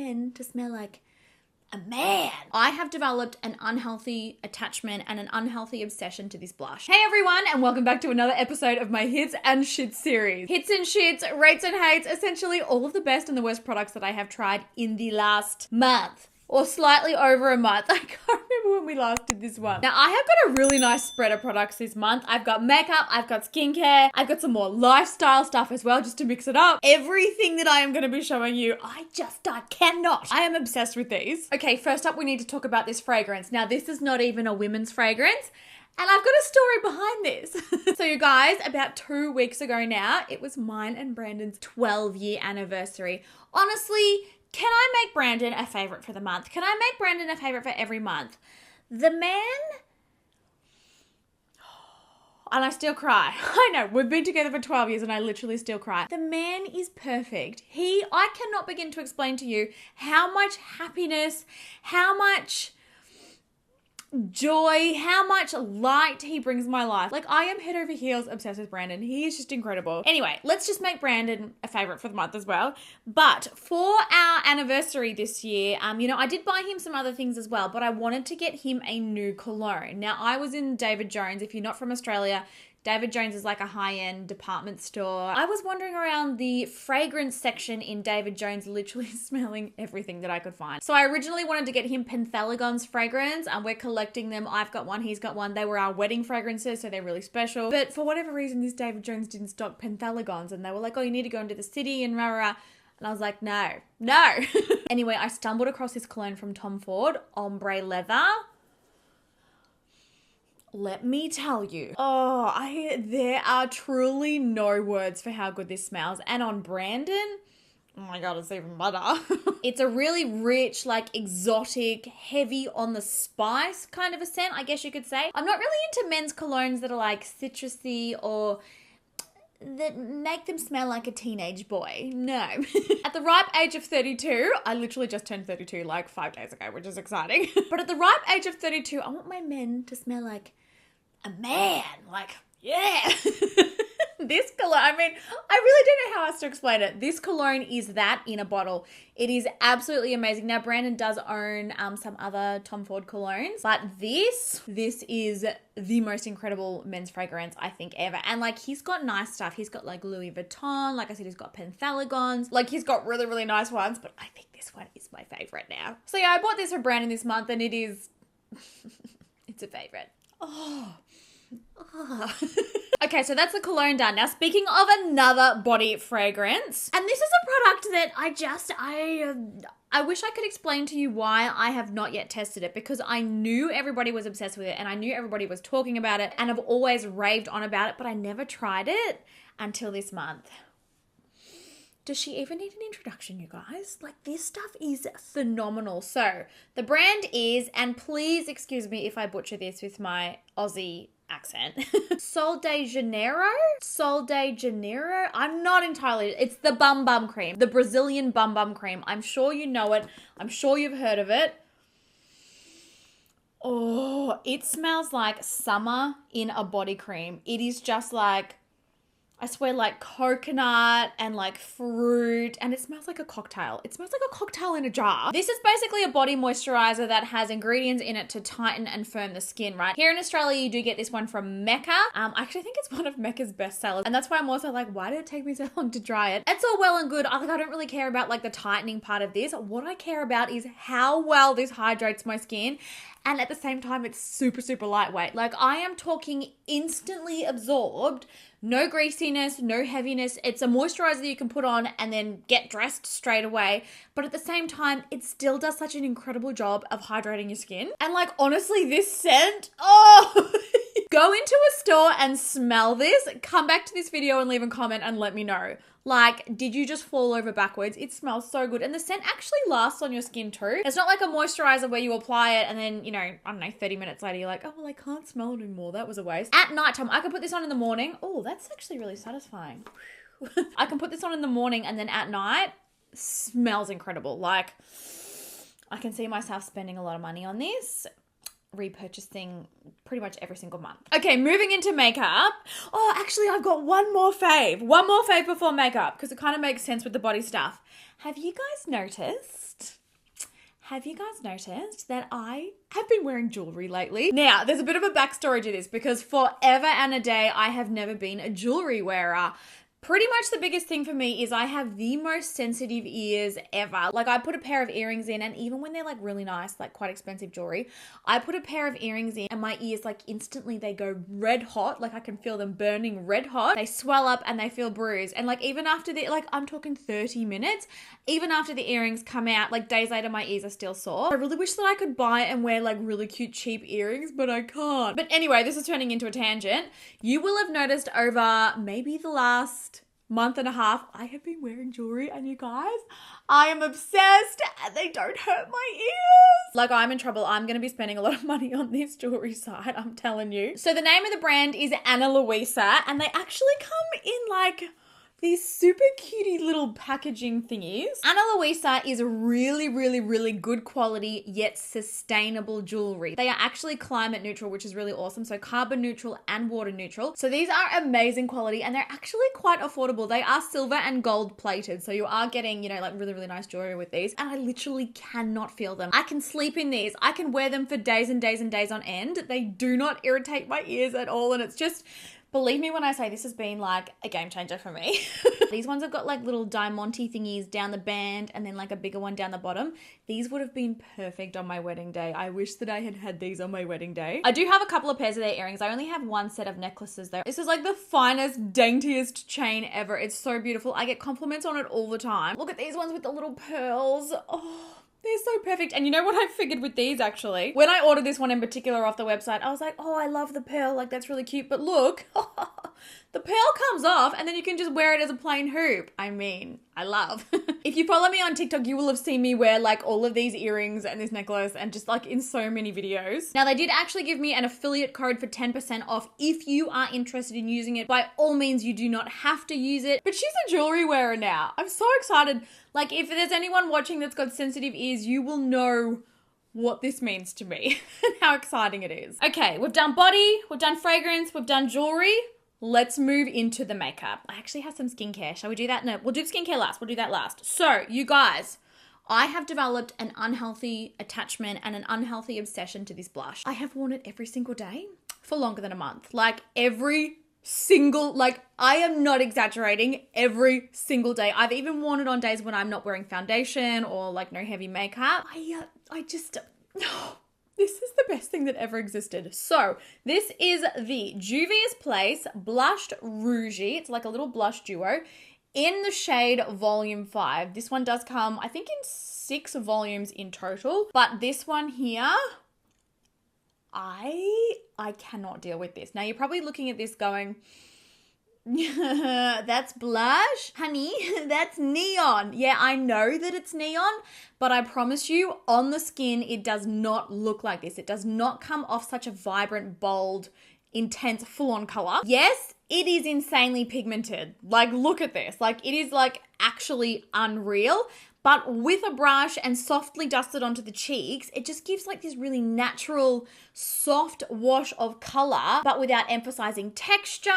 men to smell like a man. I have developed an unhealthy attachment and an unhealthy obsession to this blush. Hey everyone, and welcome back to another episode of my Hits and Shits series. Hits and shits, rates and hates, essentially all of the best and the worst products that I have tried in the last month. Or slightly over a month. I can't remember when we last did this one. Now, I have got a really nice spread of products this month. I've got makeup, I've got skincare, I've got some more lifestyle stuff as well, just to mix it up. Everything that I am going to be showing you, I cannot. I am obsessed with these. Okay, first up, we need to talk about this fragrance. Now, this is not even a women's fragrance. And I've got a story behind this. So you guys, about 2 weeks ago now, it was mine and Brandon's 12-year anniversary. Honestly, can I make Brandon a favorite for the month? Can I make Brandon a favorite for every month? The man, and I still cry. I know, we've been together for 12 years and I literally still cry. The man is perfect. I cannot begin to explain to you how much happiness, how much joy, how much light he brings my life. Like, I am head over heels obsessed with Brandon. He is just incredible. Anyway, let's just make Brandon a favorite for the month as well. But for our anniversary this year, I did buy him some other things as well, but I wanted to get him a new cologne. Now, I was in David Jones. If you're not from Australia, David Jones is like a high-end department store. I was wandering around the fragrance section in David Jones, literally smelling everything that I could find. So I originally wanted to get him Penthalagon's fragrance, and we're collecting them. I've got one, he's got one. They were our wedding fragrances, so they're really special. But for whatever reason, this David Jones didn't stock Penthalagons, and they were like, oh, you need to go into the city and rah, rah. And I was like, no. Anyway, I stumbled across this cologne from Tom Ford, Ombre Leather. Let me tell you, there are truly no words for how good this smells. And on Brandon, oh my God, it's even better. It's a really rich, like exotic, heavy on the spice kind of a scent, I guess you could say. I'm not really into men's colognes that are like citrusy or that make them smell like a teenage boy. No. At the ripe age of 32, I literally just turned 32 like 5 days ago, which is exciting. But at the ripe age of 32, I want my men to smell like a man. Like, yeah. This cologne, I really don't know how else to explain it. This cologne is that in a bottle. It is absolutely amazing. Now, Brandon does own some other Tom Ford colognes, but this is the most incredible men's fragrance I think ever. And like, he's got nice stuff. He's got like Louis Vuitton. Like I said, he's got Penthalagons. Like, he's got really, really nice ones, but I think this one is my favorite now. So yeah, I bought this for Brandon this month and it is, it's a favorite. Okay, so that's the cologne done. Now, speaking of another body fragrance, and this is a product that I wish I could explain to you why I have not yet tested it, because I knew everybody was obsessed with it and I knew everybody was talking about it and I've always raved on about it, but I never tried it until this month. Does she even need an introduction, you guys? Like, this stuff is phenomenal. So, the brand is, and please excuse me if I butcher this with my Aussie accent, Sol de Janeiro? I'm not entirely, it's the bum cream, the Brazilian bum cream. I'm sure you know it. I'm sure you've heard of it. Oh, it smells like summer in a body cream. It is just like, I swear, like coconut and like fruit, and it smells like a cocktail. It smells like a cocktail in a jar. This is basically a body moisturizer that has ingredients in it to tighten and firm the skin, right? Here in Australia, you do get this one from Mecca. I actually think it's one of Mecca's best sellers. And that's why I'm also like, why did it take me so long to try it? It's all well and good. I don't really care about like the tightening part of this. What I care about is how well this hydrates my skin. And at the same time, it's super, super lightweight. Like, I am talking instantly absorbed, no greasiness, no heaviness. It's a moisturizer that you can put on and then get dressed straight away. But at the same time, it still does such an incredible job of hydrating your skin. And like, honestly, this scent, go into a store and smell this. Come back to this video and leave a comment and let me know. Like, did you just fall over backwards? It smells so good. And the scent actually lasts on your skin too. It's not like a moisturizer where you apply it and then, 30 minutes later, you're like, oh, well, I can't smell it anymore. That was a waste. At nighttime, I can put this on in the morning. Oh, that's actually really satisfying. I can put this on in the morning and then at night, smells incredible. Like, I can see myself spending a lot of money on this. repurchasing pretty much every single month. Okay, moving into makeup. Oh, actually, I've got one more fave. One more fave before makeup because it kind of makes sense with the body stuff. Have you guys noticed that I have been wearing jewelry lately? Now, there's a bit of a backstory to this because forever and a day, I have never been a jewelry wearer. Pretty much the biggest thing for me is I have the most sensitive ears ever. Like I put a pair of earrings in and even when they're like really nice, like quite expensive jewelry, I put a pair of earrings in and my ears like instantly they go red hot. Like I can feel them burning red hot. They swell up and they feel bruised. And like even after I'm talking 30 minutes, even after the earrings come out, like days later my ears are still sore. I really wish that I could buy and wear like really cute cheap earrings, but I can't. But anyway, this is turning into a tangent. You will have noticed over maybe the last month and a half, I have been wearing jewelry and you guys, I am obsessed and they don't hurt my ears. Like I'm in trouble. I'm going to be spending a lot of money on this jewelry site, I'm telling you. So the name of the brand is Ana Luisa and they actually come in like these super cutie little packaging thingies. Ana Luisa is really, really, really good quality yet sustainable jewelry. They are actually climate neutral, which is really awesome. So carbon neutral and water neutral. So these are amazing quality and they're actually quite affordable. They are silver and gold plated. So you are getting, you know, like really, really nice jewelry with these. And I literally cannot feel them. I can sleep in these. I can wear them for days and days and days on end. They do not irritate my ears at all. And it's just, believe me when I say this has been like a game changer for me. These ones have got like little diamante thingies down the band and then like a bigger one down the bottom. These would have been perfect on my wedding day. I wish that I had had these on my wedding day. I do have a couple of pairs of their earrings. I only have one set of necklaces though. This is like the finest, daintiest chain ever. It's so beautiful. I get compliments on it all the time. Look at these ones with the little pearls. Oh, they're so perfect. And you know what I figured with these actually? When I ordered this one in particular off the website, I was like, oh, I love the pearl. Like that's really cute. But look, the pearl comes off and then you can just wear it as a plain hoop. I mean, I love. If you follow me on TikTok, you will have seen me wear like all of these earrings and this necklace and just like in so many videos. Now they did actually give me an affiliate code for 10% off if you are interested in using it. By all means, you do not have to use it, but she's a jewelry wearer now. I'm so excited. Like if there's anyone watching that's got sensitive ears, you will know what this means to me and how exciting it is. Okay, we've done body, we've done fragrance, we've done jewelry. Let's move into the makeup. I actually have some skincare. Shall we do that? No, we'll do skincare last. We'll do that last. So you guys, I have developed an unhealthy attachment and an unhealthy obsession to this blush. I have worn it every single day for longer than a month. Like every single, like I am not exaggerating, every single day. I've even worn it on days when I'm not wearing foundation or like no heavy makeup. I just, this is the best thing that ever existed. So this is the Juvia's Place Blushed Rougie. It's like a little blush duo in the shade Volume 5. This one does come, I think, in 6 volumes in total. But this one here, I cannot deal with this. Now you're probably looking at this going, that's blush? Honey, that's neon. Yeah, I know that it's neon, but I promise you on the skin, it does not look like this. It does not come off such a vibrant, bold, intense, full-on color. Yes, it is insanely pigmented. Like, look at this. Like, it is like actually unreal. But with a brush and softly dusted onto the cheeks, it just gives like this really natural, soft wash of color, but without emphasizing texture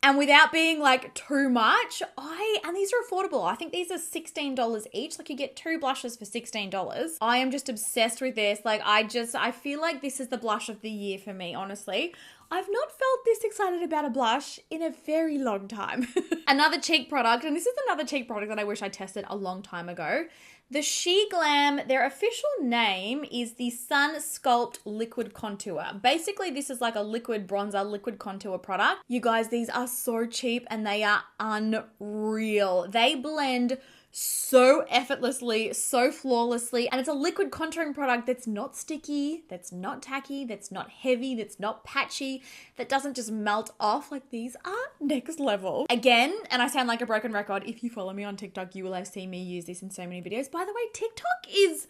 and without being like too much. And these are affordable. I think these are $16 each. Like you get 2 blushes for $16. I am just obsessed with this. Like I feel like this is the blush of the year for me, honestly. I've not felt this excited about a blush in a very long time. Another cheek product, and this is another cheek product that I wish I tested a long time ago. The She Glam, their official name is the Sun Sculpt Liquid Contour. Basically, this is like a liquid bronzer, liquid contour product. You guys, these are so cheap and they are unreal. They blend so effortlessly, so flawlessly, and it's a liquid contouring product that's not sticky, that's not tacky, that's not heavy, that's not patchy, that doesn't just melt off. Like these are next level. Again, and I sound like a broken record, if you follow me on TikTok, you will have seen me use this in so many videos. By the way, TikTok is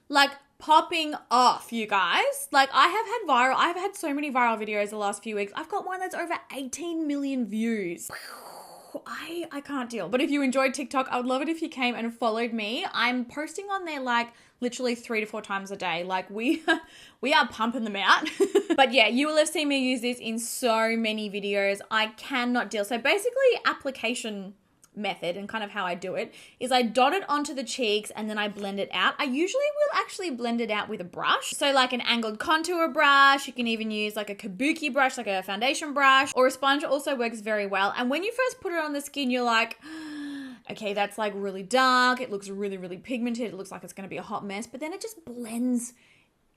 like popping off, you guys. Like I've had so many viral videos the last few weeks. I've got one that's over 18 million views. I can't deal. But if you enjoyed TikTok, I would love it if you came and followed me. I'm posting on there like literally 3 to 4 times a day. Like we are pumping them out. But yeah, you will have seen me use this in so many videos. I cannot deal. So basically application method and kind of how I do it is I dot it onto the cheeks and then I blend it out. I usually will actually blend it out with a brush. So like an angled contour brush, you can even use like a kabuki brush, like a foundation brush, or a sponge also works very well. And when you first put it on the skin, you're like, okay, that's like really dark. It looks really, really pigmented. It looks like it's going to be a hot mess, but then it just blends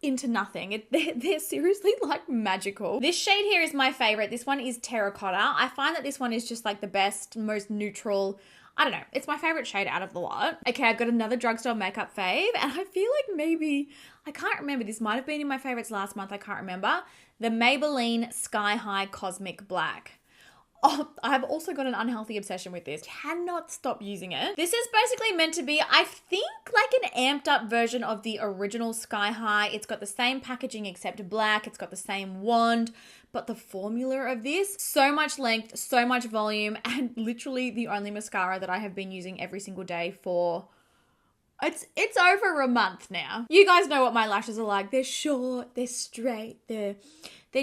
into nothing. They're seriously like magical. This shade here is my favorite. This one is Terracotta. I find that this one is just like the best, most neutral. I don't know. It's my favorite shade out of the lot. Okay, I've got another drugstore makeup fave, and I feel like maybe, I can't remember. This might have been in my favorites last month. I can't remember. The Maybelline Sky High Cosmic Black. Oh, I've also got an unhealthy obsession with this. Cannot stop using it. This is basically meant to be, I think, like an amped up version of the original Sky High. It's got the same packaging except black. It's got the same wand. But the formula of this, so much length, so much volume, and literally the only mascara that I have been using every single day for... It's over a month now. You guys know what my lashes are like. They're short, they're straight, they're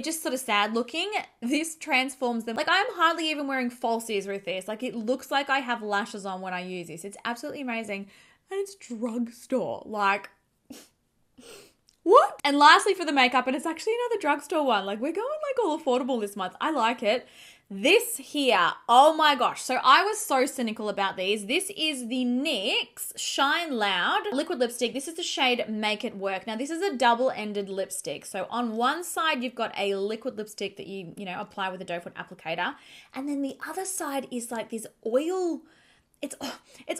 just sort of sad looking. This transforms them. Like I'm hardly even wearing falsies with this. Like it looks like I have lashes on when I use this. It's absolutely amazing. And it's drugstore. Like, what? And lastly for the makeup, and it's actually another drugstore one. Like we're going like all affordable this month. I like it. This here, oh my gosh. So I was so cynical about these. This is the NYX Shine Loud liquid lipstick. This is the shade Make It Work. Now this is a double-ended lipstick. So on one side, you've got a liquid lipstick that you apply with a doe foot applicator. And then the other side is like this oil. It's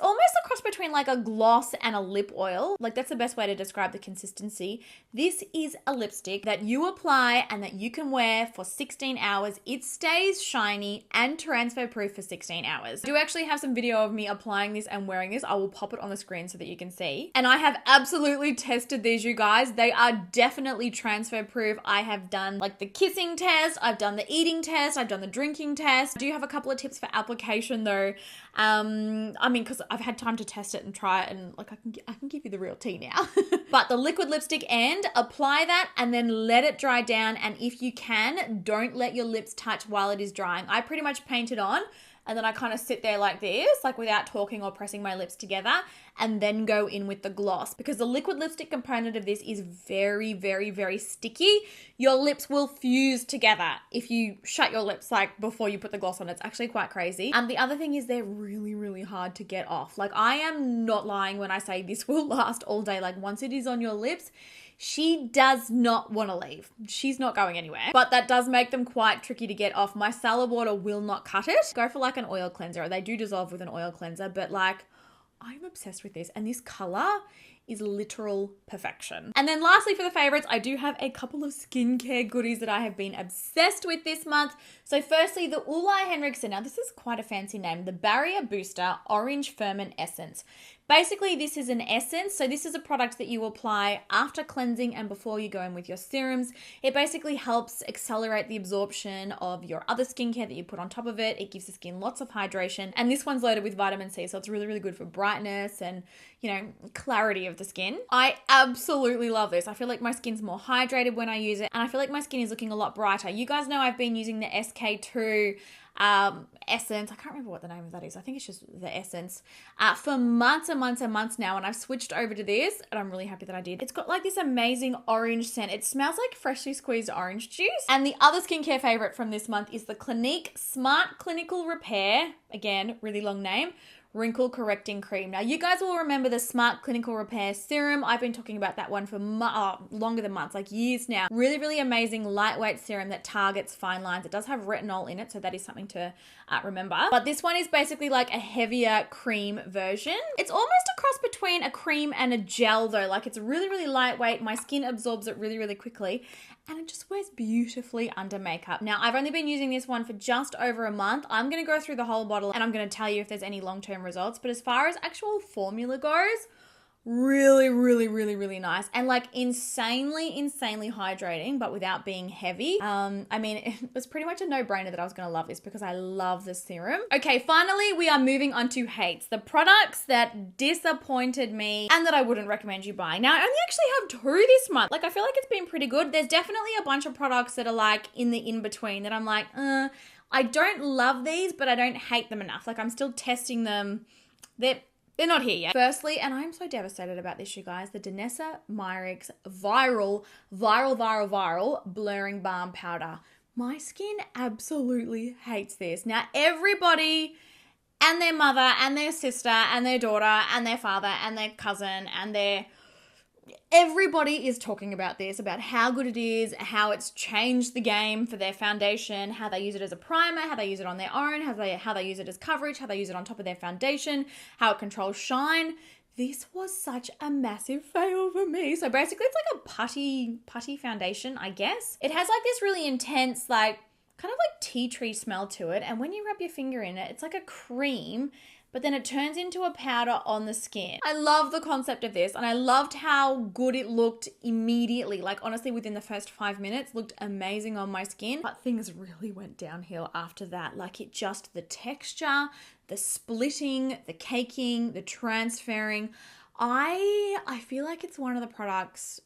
almost a cross between like a gloss and a lip oil. Like that's the best way to describe the consistency. This is a lipstick that you apply and that you can wear for 16 hours. It stays shiny and transfer proof for 16 hours. I do actually have some video of me applying this and wearing this. I will pop it on the screen so that you can see. And I have absolutely tested these, you guys. They are definitely transfer proof. I have done like the kissing test. I've done the eating test. I've done the drinking test. I do have a couple of tips for application though. I mean, because I've had time to test it and try it, and like I can give you the real tea now. But the liquid lipstick end, apply that and then let it dry down. And if you can, don't let your lips touch while it is drying. I pretty much paint it on and then I kind of sit there like this, like without talking or pressing my lips together, and then go in with the gloss, because the liquid lipstick component of this is very, very, very sticky. Your lips will fuse together if you shut your lips like before you put the gloss on. It's actually quite crazy. And the other thing is they're really, really hard to get off. Like I am not lying when I say this will last all day. Like once it is on your lips, she does not want to leave. She's not going anywhere. But that does make them quite tricky to get off. My salad water will not cut it. Go for like an oil cleanser. They do dissolve with an oil cleanser, but like I'm obsessed with this. And this color is literal perfection. And then lastly for the favorites, I do have a couple of skincare goodies that I have been obsessed with this month. So firstly, the Ulla Henriksen. Now this is quite a fancy name. The Barrier Booster Orange Ferment Essence. Basically, this is an essence. So this is a product that you apply after cleansing and before you go in with your serums. It basically helps accelerate the absorption of your other skincare that you put on top of it. It gives the skin lots of hydration. And this one's loaded with vitamin C, so it's really, really good for brightness and, clarity of the skin. I absolutely love this. I feel like my skin's more hydrated when I use it, and I feel like my skin is looking a lot brighter. You guys know I've been using the SK2 essence. I can't remember what the name of that is. I think it's just the essence for months and months and months now, and I've switched over to this and I'm really happy that I did. It's got like this amazing orange scent. It smells like freshly squeezed orange juice. And the other skincare favorite from this month is the Clinique Smart Clinical Repair, again really long name, wrinkle correcting cream. Now you guys will remember the Smart Clinical Repair serum. I've been talking about that one for longer than months, like years now. Really, really amazing lightweight serum that targets fine lines. It does have retinol in it, so that is something to remember. But this one is basically like a heavier cream version. It's almost a cross between a cream and a gel though. Like it's really, really lightweight. My skin absorbs it really, really quickly. And it just wears beautifully under makeup. Now, I've only been using this one for just over a month. I'm going to go through the whole bottle and I'm going to tell you if there's any long-term results. But as far as actual formula goes, Really, really, really, really nice. And like insanely hydrating, but without being heavy. I mean, it was pretty much a no-brainer that I was going to love this because I love the serum. Okay, finally, we are moving on to hates. The products that disappointed me and that I wouldn't recommend you buying. Now, I only actually have 2 this month. Like, I feel like it's been pretty good. There's definitely a bunch of products that are like in the in-between that I'm like, I don't love these, but I don't hate them enough. Like, I'm still testing them. They're not here yet. Firstly, and I'm so devastated about this, you guys, the Danessa Myricks viral blurring balm powder. My skin absolutely hates this. Now, everybody and their mother and their sister and their daughter and their father and their cousin and everybody is talking about this, about how good it is, how it's changed the game for their foundation, how they use it as a primer, how they use it on their own, how they use it as coverage, how they use it on top of their foundation, how it controls shine. This was such a massive fail for me. So basically it's like a putty foundation, I guess. It has like this really intense, like kind of like tea tree smell to it. And when you rub your finger in it, it's like a cream, but then it turns into a powder on the skin. I love the concept of this, and I loved how good it looked immediately. Like, honestly, within the first 5 minutes, looked amazing on my skin. But things really went downhill after that. Like, the texture, the splitting, the caking, the transferring. I feel like it's one of the products,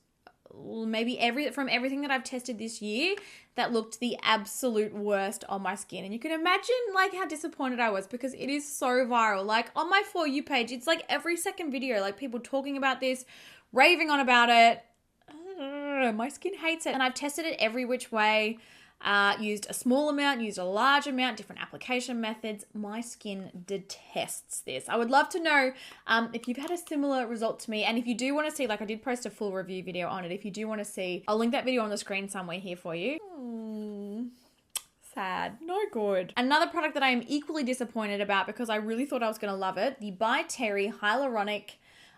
maybe from everything that I've tested this year, that looked the absolute worst on my skin. And you can imagine like how disappointed I was because it is so viral. Like on my For You page, it's like every second video, like people talking about this, raving on about it. My skin hates it. And I've tested it every which way. Used a small amount, used a large amount, different application methods. My skin detests this. I would love to know if you've had a similar result to me. And if you do want to see, like I did post a full review video on it. If you do want to see, I'll link that video on the screen somewhere here for you. Sad. No good. Another product that I am equally disappointed about because I really thought I was going to love it. The By Terry Hyaluronic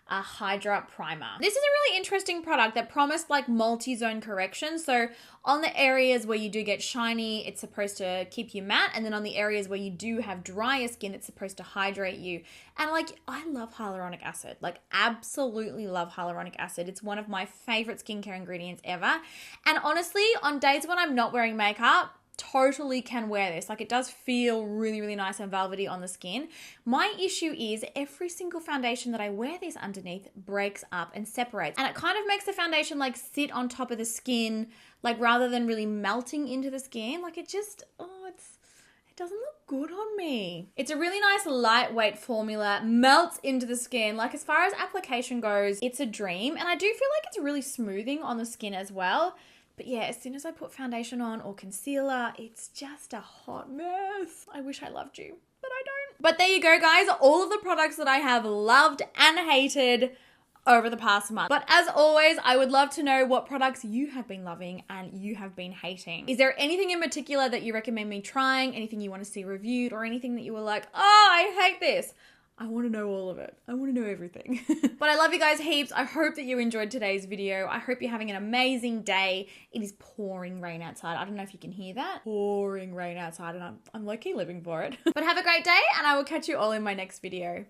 Hydra Primer. This is a really interesting product that promised like multi-zone correction. So on the areas where you do get shiny, it's supposed to keep you matte. And then on the areas where you do have drier skin, it's supposed to hydrate you. And like, I love hyaluronic acid, like absolutely love hyaluronic acid. It's one of my favorite skincare ingredients ever. And honestly, on days when I'm not wearing makeup, totally can wear this. Like it does feel really, really nice and velvety on the skin. My issue is every single foundation that I wear this underneath breaks up and separates. And it kind of makes the foundation like sit on top of the skin, like rather than really melting into the skin. Like it just, it doesn't look good on me. It's a really nice lightweight formula, melts into the skin. Like as far as application goes, it's a dream. And I do feel like it's really smoothing on the skin as well. But yeah, as soon as I put foundation on or concealer, it's just a hot mess. I wish I loved you, but I don't. But there you go, guys. All of the products that I have loved and hated over the past month. But as always, I would love to know what products you have been loving and you have been hating. Is there anything in particular that you recommend me trying? Anything you want to see reviewed or anything that you were like, oh, I hate this? I want to know all of it. I want to know everything. But I love you guys heaps. I hope that you enjoyed today's video. I hope you're having an amazing day. It is pouring rain outside. I don't know if you can hear that. Pouring rain outside and I'm low-key living for it. But have a great day and I will catch you all in my next video.